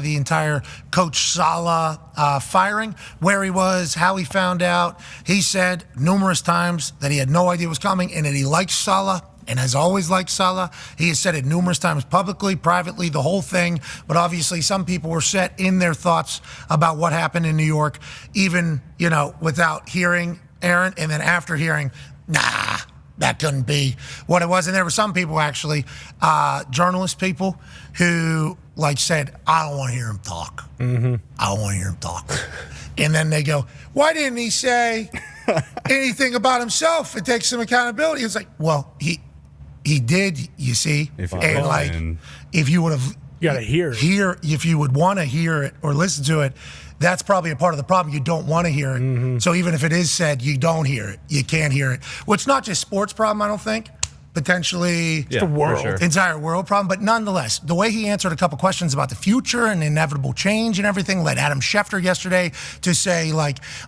the entire Coach Saleh firing, where he was, how he found out. He said numerous times that he had no idea it was coming and that he likes Saleh and has always liked Saleh. He has said it numerous times publicly, privately, the whole thing. But obviously some people were set in their thoughts about what happened in New York, even, without hearing Aaron, and then after hearing, nah, that couldn't be what it was. And there were some people, actually, journalist people, who said, I don't want to hear him talk. Mm-hmm. I don't want to hear him talk. And then they go, why didn't he say anything about himself and take some accountability? It's like, well, he did, you see. If you would have, you gotta hear it. If you would want to hear it or listen to it, that's probably a part of the problem. You don't want to hear it. Mm-hmm. So even if it is said, you don't hear it. You can't hear it. Well, it's not just sports problem, I don't think. Potentially the world, entire world problem. But nonetheless, the way he answered a couple questions about the future and inevitable change and everything led Adam Schefter yesterday to say,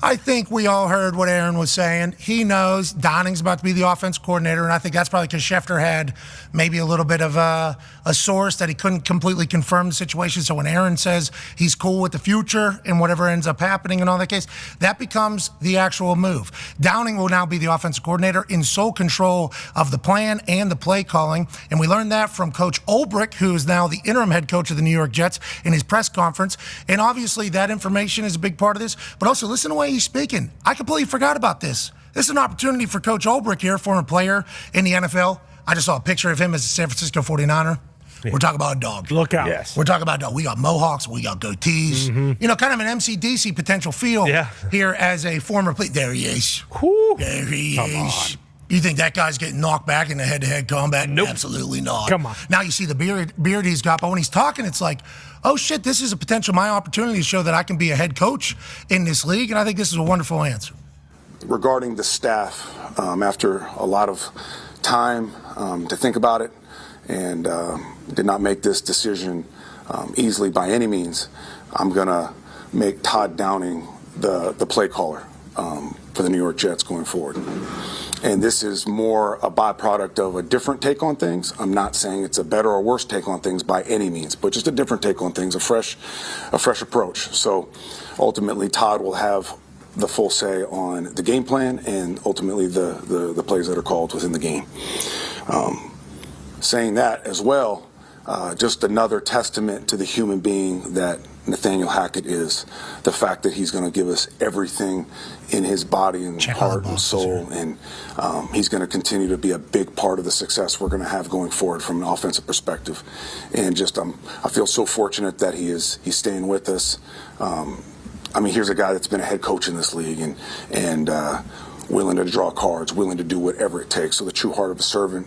I think we all heard what Aaron was saying. He knows Downing's about to be the offense coordinator, and I think that's probably because Schefter had maybe a little bit of a source that he couldn't completely confirm the situation. So when Aaron says he's cool with the future and whatever ends up happening in all that case, that becomes the actual move. Downing will now be the offensive coordinator in sole control of the plan and the play calling. And we learned that from Coach Ulbrich, who is now the interim head coach of the New York Jets, in his press conference. And obviously that information is a big part of this. But also listen to the way he's speaking. I completely forgot about this. This is an opportunity for Coach Ulbrich here, former player in the NFL. I just saw a picture of him as a San Francisco 49er. Yeah. We're talking about a dog. Look out. Yes. We're talking about a dog. We got mohawks. We got goatees. Mm-hmm. Kind of an MCDC potential feel here as a former player. There he is. Whew. There he Come is. On. You think that guy's getting knocked back in the head-to-head combat? Nope. Absolutely not. Come on. Now you see the beard he's got, but when he's talking, it's like, oh shit, this is my opportunity to show that I can be a head coach in this league, and I think this is a wonderful answer. Regarding the staff, after a lot of time to think about it, and did not make this decision easily by any means, I'm going to make Todd Downing the play caller for the New York Jets going forward. And this is more a byproduct of a different take on things. I'm not saying it's a better or worse take on things by any means, but just a different take on things, a fresh approach. So ultimately, Todd will have the full say on the game plan and ultimately the plays that are called within the game. Saying that as well, just another testament to the human being that Nathaniel Hackett is. The fact that he's going to give us everything in his body and heart and soul, and he's going to continue to be a big part of the success we're going to have going forward from an offensive perspective. And just I feel so fortunate that he's staying with us. Here's a guy that's been a head coach in this league and willing to draw cards, willing to do whatever it takes. So the true heart of a servant.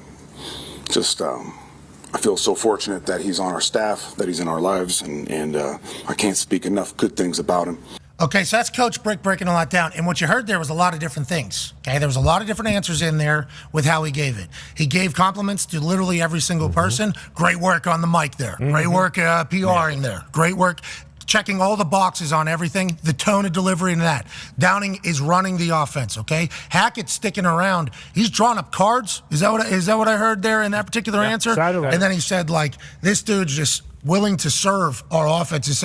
Just I feel so fortunate that he's on our staff, that he's in our lives, and I can't speak enough good things about him. Okay, so that's Coach Brick breaking all that down. And what you heard there was a lot of different things. Okay, there was a lot of different answers in there with how he gave it. He gave compliments to literally every single person. Great work on the mic there. Great work PRing there. Great work checking all the boxes on everything, the tone of delivery and that. Downing is running the offense, okay? Hackett's sticking around. He's drawn up cards. Is that what I heard there in that particular answer? And then he said, this dude's just willing to serve our offense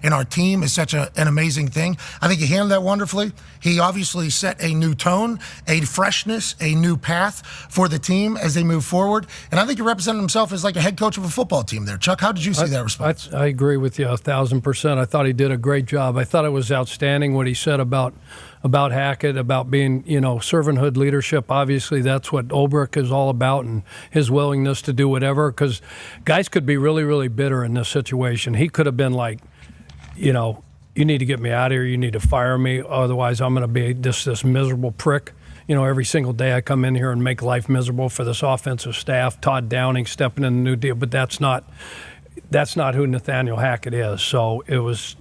and our team is such an amazing thing. I think he handled that wonderfully. He obviously set a new tone, a freshness, a new path for the team as they move forward. And I think he represented himself as like a head coach of a football team there. Chuck, how did you see that response? I agree with you 1,000%. I thought he did a great job. I thought it was outstanding what he said about Hackett, about being, servanthood leadership. Obviously, that's what Ulbrich is all about, and his willingness to do whatever, because guys could be really, really bitter in this situation. He could have been like, you need to get me out of here. You need to fire me. Otherwise, I'm going to be this miserable prick. Every single day I come in here and make life miserable for this offensive staff. Todd Downing stepping in the new deal, but that's not who Nathaniel Hackett is. So it was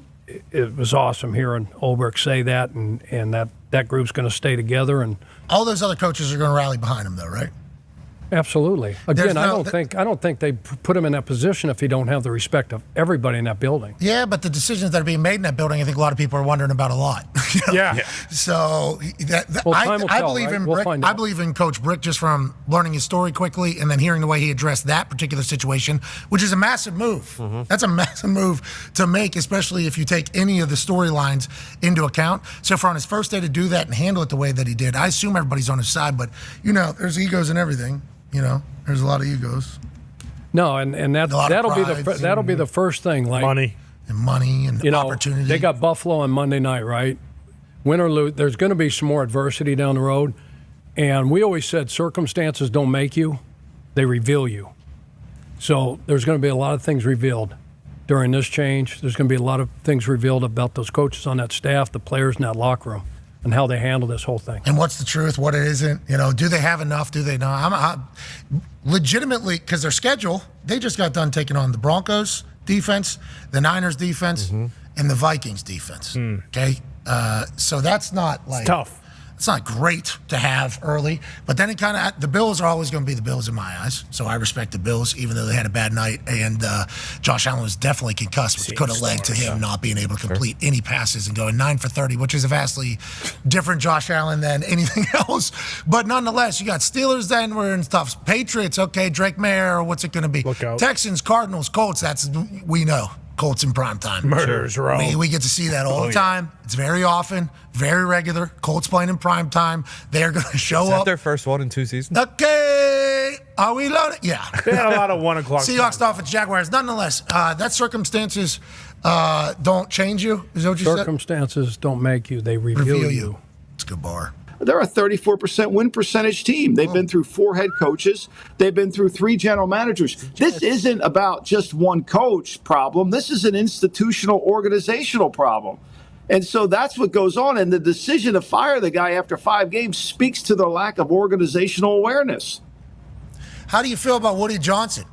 awesome hearing Ulbrich say that, and that group's going to stay together. And all those other coaches are going to rally behind him, though, right? Absolutely. Again, No, I don't think they put him in that position if he don't have the respect of everybody in that building. Yeah, but the decisions that are being made in that building, I think a lot of people are wondering about a lot. You know? Yeah. So Well, time will I tell, believe right? in We'll Brick. find I out. believe in Coach Brick just from learning his story quickly and then hearing the way he addressed that particular situation, which is a massive move. Mm-hmm. That's a massive move to make, especially if you take any of the storylines into account. So for on his first day to do that and handle it the way that he did, I assume everybody's on his side. But there's egos and everything. There's a lot of egos. No, and that'll be the first thing. Like Money. And money and opportunity. They got Buffalo on Monday night, right? Win or lose, there's going to be some more adversity down the road. And we always said circumstances don't make you, they reveal you. So there's going to be a lot of things revealed during this change. There's going to be a lot of things revealed about those coaches on that staff, the players in that locker room, and how they handle this whole thing. And what's the truth, what it isn't. Do they have enough? Do they not? I'm legitimately, because their schedule, they just got done taking on the Broncos defense, the Niners defense, and the Vikings defense. Okay? So that's not like... It's tough. It's not great to have early, but then the Bills are always going to be the Bills in my eyes. So I respect the Bills, even though they had a bad night. And Josh Allen was definitely concussed, which could have led to him not being able to complete any passes and going 9 for 30, which is a vastly different Josh Allen than anything else. But nonetheless, you got Steelers, Denver, and stuff. Patriots, okay, Drake Mayer, what's it going to be? Look out. Texans, Cardinals, Colts, we know. Colts in prime time. Murderers row. We get to see that all the time. It's very often, very regular. Colts playing in prime time. They're going to show Is that up. their first one in 2 seasons? Okay. Are we loaded? Yeah. They had a lot of 1 o'clock. Seahawks, Dolphins, Jaguars. Nonetheless, that circumstances don't change you. Is that what you said? Circumstances don't make you, they reveal you. It's a good bar. They're a 34% win percentage team. They've been through 4 head coaches. They've been through 3 general managers. This isn't about just one coach problem. This is an institutional, organizational problem. And so that's what goes on. And the decision to fire the guy after 5 games speaks to the lack of organizational awareness. How do you feel about Woody Johnson?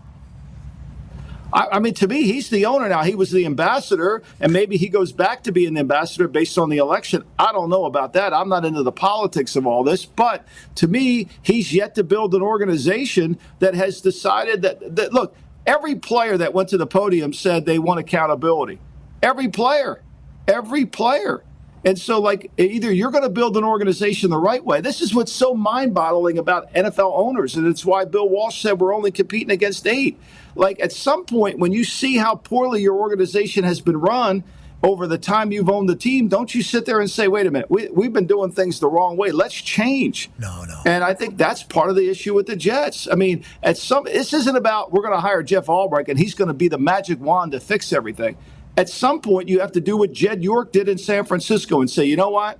I mean, to me, he's the owner now. He was the ambassador, and maybe he goes back to being the ambassador based on the election. I don't know about that. I'm not into the politics of all this. But to me, he's yet to build an organization that has decided that look, every player that went to the podium said they want accountability. Every player. And so, like, either you're going to build an organization the right way. This is what's so mind-boggling about NFL owners, and it's why Bill Walsh said we're only competing against 8. Like, at some point, when you see how poorly your organization has been run over the time you've owned the team, don't you sit there and say, wait a minute, we've been doing things the wrong way. Let's change. No. And I think that's part of the issue with the Jets. I mean, this isn't about we're going to hire Jeff Albrecht and he's going to be the magic wand to fix everything. At some point, you have to do what Jed York did in San Francisco and say, you know what?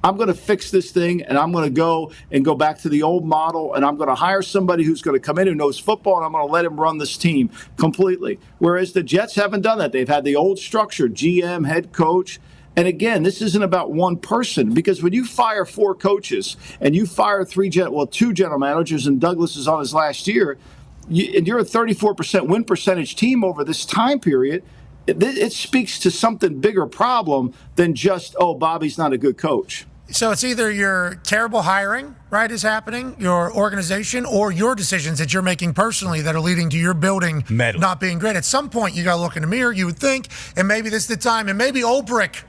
I'm going to fix this thing, and I'm going to go back to the old model, and I'm going to hire somebody who's going to come in who knows football, and I'm going to let him run this team completely. Whereas the Jets haven't done that. They've had the old structure, GM, head coach. And again, this isn't about one person, because when you fire 4 coaches and you fire 2 general managers, and Douglas is on his last year, and you're a 34% win percentage team over this time period, it speaks to something bigger problem than just, Bobby's not a good coach. So it's either your terrible hiring, right, is happening, your organization, or your decisions that you're making personally that are leading to your building not being great. At some point, you got to look in the mirror, you would think, and maybe this is the time, and maybe Olbrich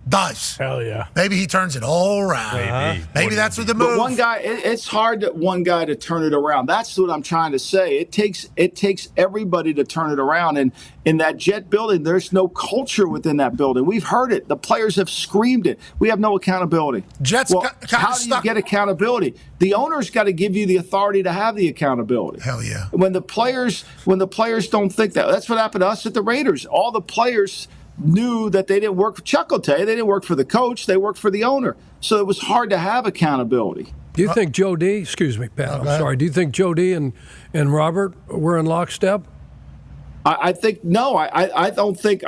does. Hell yeah. Maybe he turns it all around. Maybe that's what the move. But one guy, it's hard that one guy to turn it around. That's what I'm trying to say. It takes everybody to turn it around. And in that Jet building, there's no culture within that building. We've heard it. The players have screamed it. We have no accountability. Jets how do you get accountability? The owner's got to give you the authority to have the accountability. Hell yeah. When the players don't think that. That's what happened to us at the Raiders. All the players knew that they didn't work for Chuck will tell you, they didn't work for the coach, they worked for the owner. So it was hard to have accountability. Do you think Joe D, excuse me, Pat, I'm sorry, do you think Joe D and Robert were in lockstep? I think no. I don't think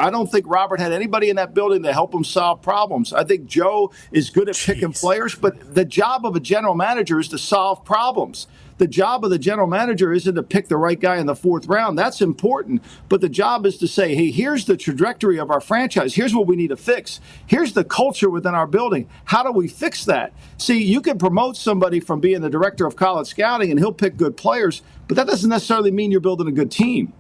Robert had anybody in that building to help him solve problems. I think Joe is good at picking players, but the job of a general manager is to solve problems. The job of the general manager isn't to pick the right guy in the 4th round. That's important. But the job is to say, hey, here's the trajectory of our franchise. Here's what we need to fix. Here's the culture within our building. How do we fix that? See, you can promote somebody from being the director of college scouting and he'll pick good players, but that doesn't necessarily mean you're building a good team.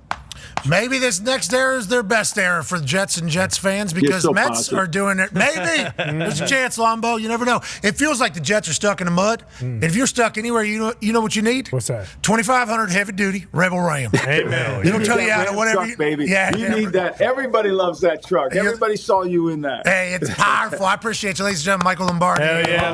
Maybe this next era is their best era for Jets and Jets fans because so Mets positive. are doing it. Maybe. There's a chance, Lombo. You never know. It feels like the Jets are stuck in the mud. And if you're stuck anywhere, you know what you need? What's that? 2,500 heavy-duty Rebel Ram. Amen. It'll tell you how to Ram whatever. truck, baby. Yeah, you need that. Everybody loves that truck. Everybody saw you in that. Hey, it's powerful. I appreciate you, ladies and gentlemen. Michael Lombardi. Hell yeah.